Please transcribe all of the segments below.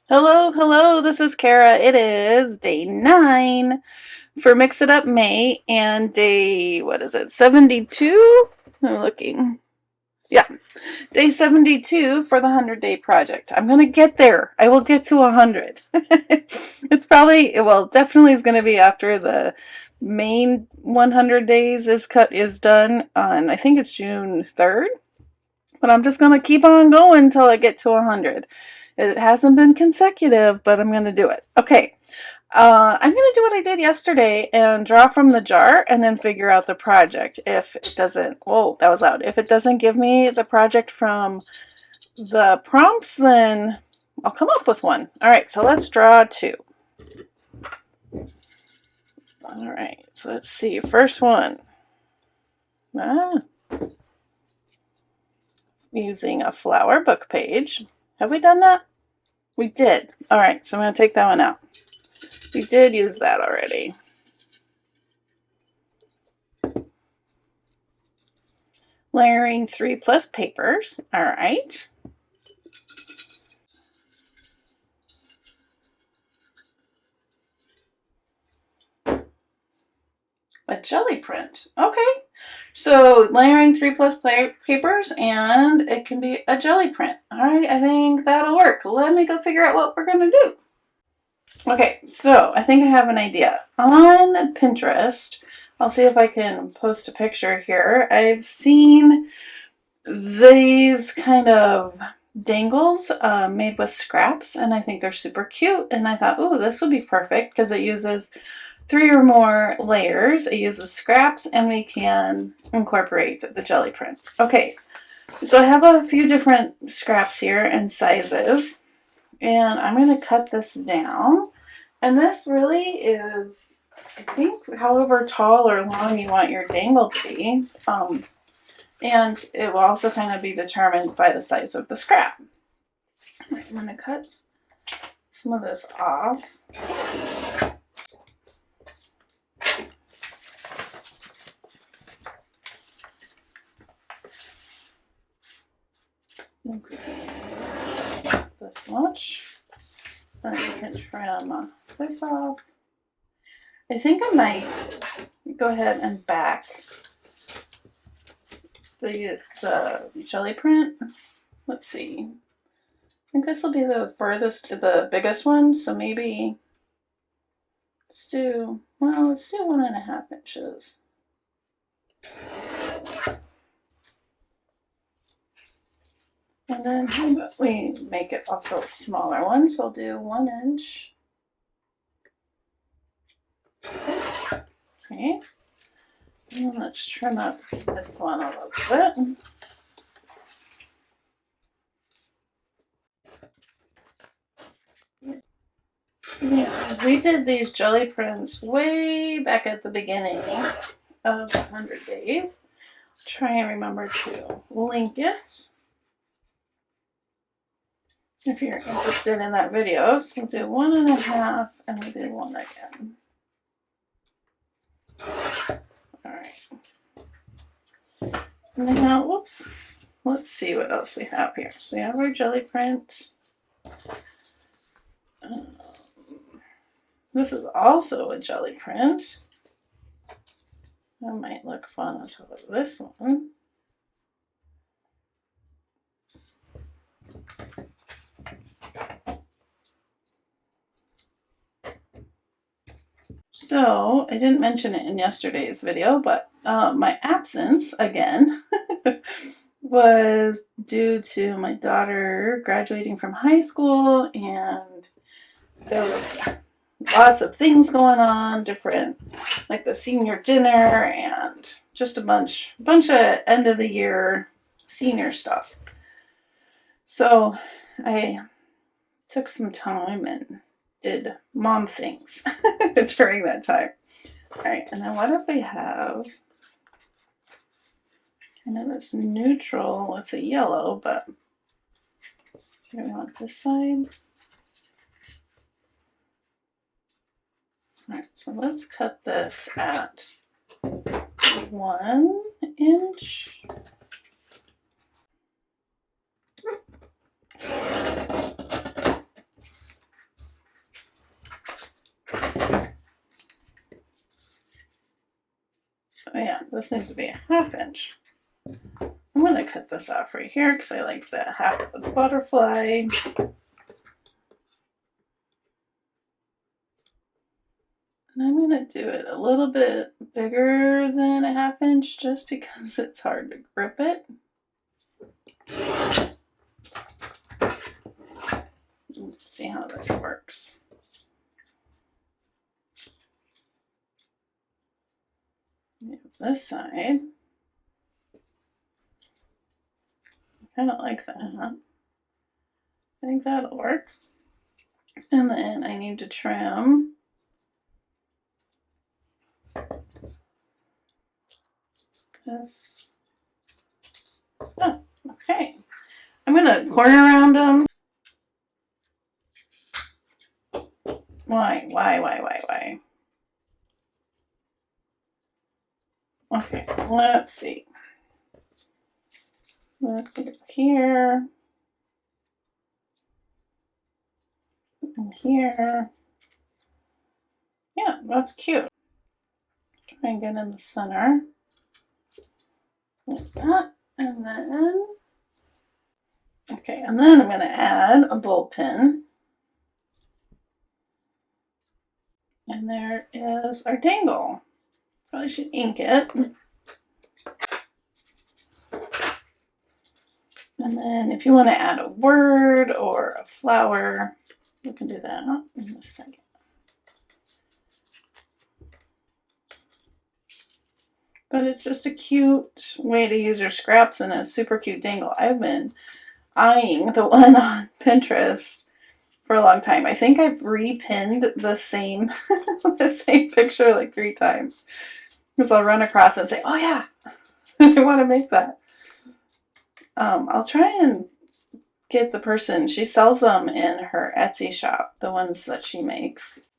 Hello, hello, this is Cara. It is day 9 for Mix It Up May and day, what is it, 72? I'm looking. Yeah, day 72 for the 100-day project. I'm going to get there. I will get to 100. It's probably, well, definitely is going to be after the main 100 days is done on, I think it's June 3rd. But I'm just going to keep on going until I get to 100. It hasn't been consecutive, but I'm going to do it. Okay. I'm going to do what I did yesterday and draw from the jar and then figure out the project. If it doesn't, whoa, that was loud. If it doesn't give me the project from the prompts, then I'll come up with one. All right, so let's draw 2. All right, so let's see. First one. Using a flower book page. Have we done that? We did. All right, so I'm going to take that one out. We did use that already. Layering 3+ papers. All right. A jelly print. Okay. So layering 3+ papers and it can be a jelly print. All right, I think that'll work. Let me go figure out what we're going to do. Okay, so I think I have an idea. On Pinterest, I'll see if I can post a picture here. I've seen these kind of dangles made with scraps, and I think they're super cute. And I thought, oh, this would be perfect because it uses 3 or more layers. It uses scraps, and we can incorporate the jelly print. Okay, so I have a few different scraps here and sizes, and I'm going to cut this down. And this really is, I think, however tall or long you want your dangle to be. And it will also kind of be determined by the size of the scrap. Right, I'm going to cut some of this off. This much. Then you can trim this off. I think I might go ahead and back the jelly print. Let's see. I think this will be the biggest one. So maybe let's do 1.5 inches. And then we make it also a smaller one, so I'll do 1 inch. Okay. And let's trim up this one a little bit. Yeah, we did these jelly prints way back at the beginning of 100 days. Try and remember to link it if you're interested in that video. So we'll do 1.5 and we'll do 1 again. All right. Now, whoops. Let's see what else we have here. So we have our jelly print. This is also a jelly print. That might look fun on top of this one. So I didn't mention it in yesterday's video, but my absence again was due to my daughter graduating from high school, and there was lots of things going on, different, like the senior dinner and just a bunch of end of the year senior stuff. So I took some time and did mom things during that time. All right, and then what if we have kind of this neutral, it's a yellow, but we want this side. All right, so let's cut this at 1 inch. So yeah, this needs to be a 1/2 inch. I'm going to cut this off right here because I like that half of the butterfly. And I'm going to do it a little bit bigger than a 1/2 inch just because it's hard to grip it. Let's see how this works. This side. I kind of like that. I think that'll work. And then I need to trim this. Oh, okay. I'm going to corner round them. Why? Okay, let's see. Let's go here. And here. Yeah, that's cute. Try and get in the center. Like that. And then, okay, and then I'm going to add a bowl pin. And there is our dangle. Probably should ink it. And then if you want to add a word or a flower, you can do that in a second. But it's just a cute way to use your scraps and a super cute dangle. I've been eyeing the one on Pinterest for a long time. I think I've repinned the same the same picture like 3 times. Because I'll run across it and say, oh yeah, I want to make that. I'll try and get the person. She sells them in her Etsy shop, the ones that she makes.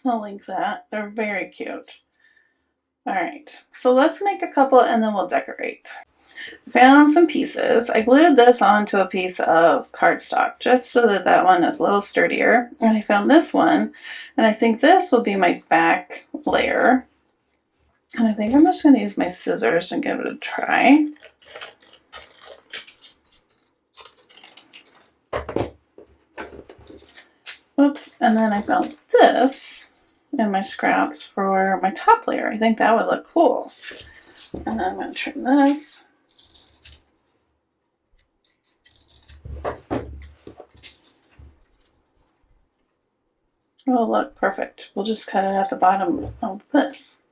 I'll link that. They're very cute. All right, so let's make a couple and then we'll decorate. Found some pieces. I glued this onto a piece of cardstock just so that that one is a little sturdier. And I found this one, and I think this will be my back layer. And I think I'm just going to use my scissors and give it a try. Oops, and then I found this in my scraps for my top layer. I think that would look cool. And then I'm going to trim this. Oh, look, perfect. We'll just cut it at the bottom of this.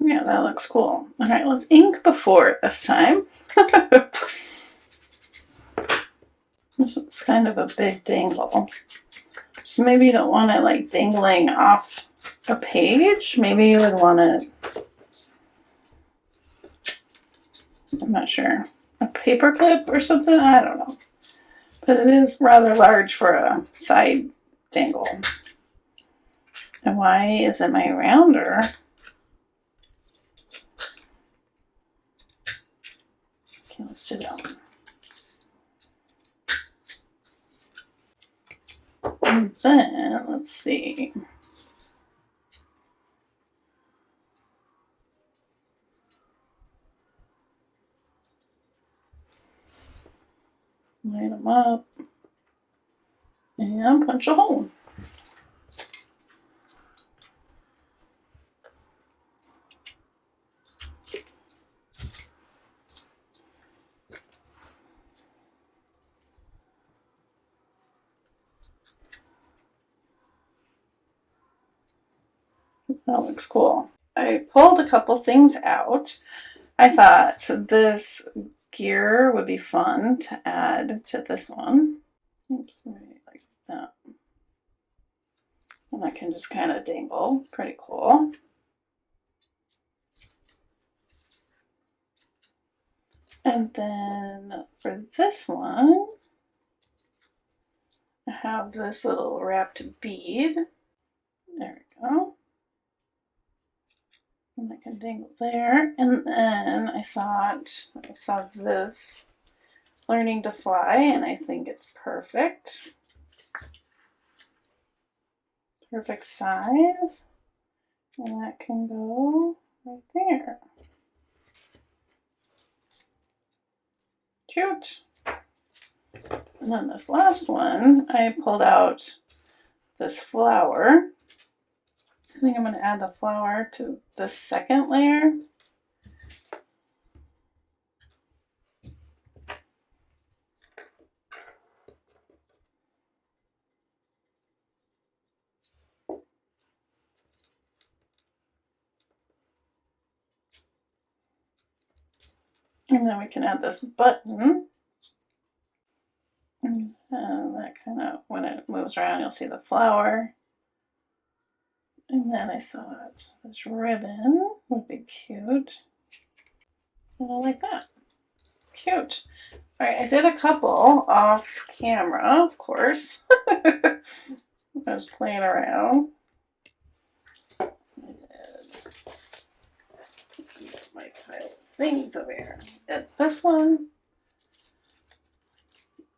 Yeah, that looks cool. All right, let's ink before this time. This is kind of a big dangle. So maybe you don't want it like dangling off a page. Maybe you would want it, I'm not sure, a paper clip or something? I don't know. But it is rather large for a side dangle. And why isn't my rounder? Okay, let's do that one. And then, let's see. Line them up and punch a hole. That looks cool. I pulled a couple things out. I thought this gear would be fun to add to this one. Oops, right like that. And I can just kind of dangle. Pretty cool. And then for this one, I have this little wrapped bead. There we go. And I can dangle there. And then I thought, I saw this learning to fly, and I think it's perfect. perfect size. And that can go right there. Cute. And then this last one, I pulled out this flower. I think I'm going to add the flower to the second layer. And then we can add this button. And that kind of, when it moves around, you'll see the flower. And then I thought this ribbon would be cute. And I like that. Cute. All right, I did a couple off camera, of course. I was playing around. I did my pile of things over here. Did this one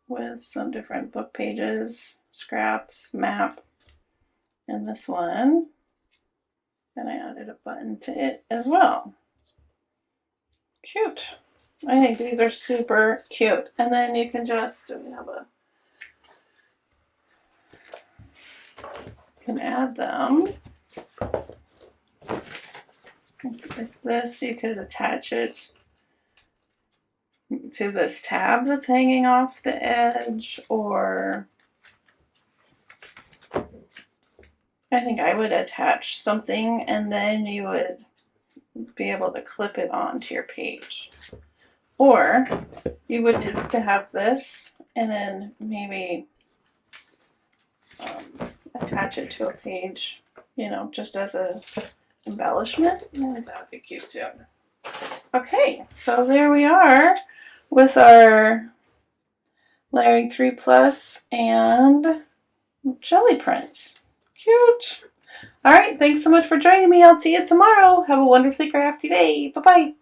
with some different book pages, scraps, map, and this one. And I added a button to it as well. Cute. I think these are super cute. And then you can just add them. Like this, you could attach it to this tab that's hanging off the edge, or I think I would attach something and then you would be able to clip it onto your page. Or you would have to have this and then maybe attach it to a page, you know, just as a embellishment. I think that would be cute too. Okay, so there we are with our layering 3+ and Gelli Prints. Cute. All right, thanks so much for joining me. I'll see you tomorrow. Have a wonderfully crafty day. Bye-bye.